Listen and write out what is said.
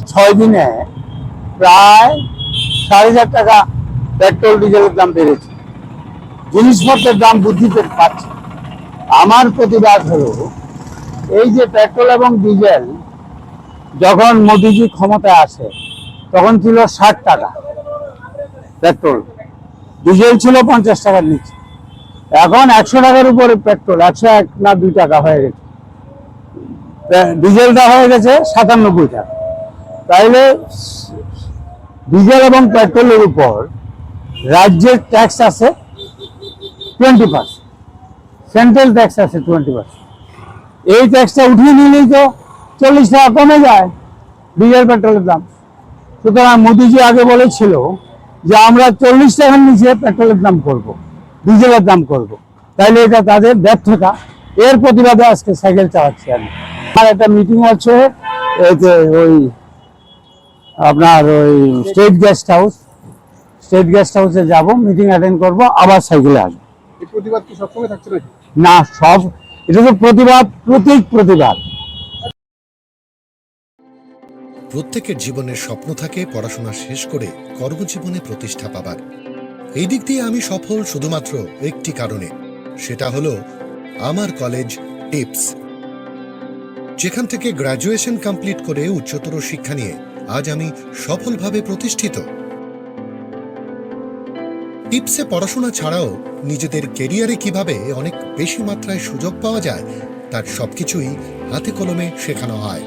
6 দিনে প্রায় 4,500 টাকা পেট্রোল ডিজেলের দাম বেড়েছে, জিনিসপত্রের দাম বৃদ্ধি পাচ্ছে। আমার প্রতিবাদ হলো, এই যে পেট্রোল এবং ডিজেল যখন মোদিজি ক্ষমতায় আসে তখন ছিল 60 টাকা পেট্রোল, ডিজেল ছিল 50 টাকার নিচে। এখন 100 টাকার উপরে পেট্রোল, 101 না 2 টাকা হয়ে গেছে, ডিজেলটা হয়ে গেছে 97 টাকা। তাইলে ডিজেল এবং পেট্রোলের উপর রাজ্যের ট্যাক্স আছে 20%, সেন্ট্রাল ট্যাক্স আছে 20%। এই ট্যাক্সটা উঠিয়ে নিলেই তো 40 টাকা কমে যায় ডিজেল পেট্রোলের দাম। সুতরাং মোদিজি আগে বলেছিল যে আমরা 40 টাকার নিচে পেট্রোলের দাম করব, ডিজেলের দাম করব। তাইলে এটা তাদের ব্যর্থতা, এর প্রতিবাদে আজকে সাইকেল চালাচ্ছি আমি। আর একটা মিটিং হচ্ছে ওই আপনার ওই স্টেট গেস্ট হাউসে যাব, মিটিং অ্যাটেন্ড করব, আবার সাইকেলে আসবো। এই প্রতিবাদ কি সবসময় থাকছে নাকি? না, সব এটা তো প্রতিবাদ, প্রতিবাদ। প্রত্যেকের জীবনের স্বপ্ন থাকে পড়াশোনা শেষ করে কর্মজীবনে প্রতিষ্ঠা পাবার। এই দিক দিয়ে আমি সফল শুধুমাত্র একটি কারণে, সেটা হলো আমার কলেজ টিপস, যেখান থেকে গ্র্যাজুয়েশন কমপ্লিট করে উচ্চতর শিক্ষা নিয়ে আজ আমি সফলভাবে প্রতিষ্ঠিত। টিপসে পড়াশোনা ছাড়াও নিজেদের কেরিয়ারে কিভাবে অনেক বেশি মাত্রায় সুযোগ পাওয়া যায় তার সবকিছুই হাতে কলমে শেখানো হয়।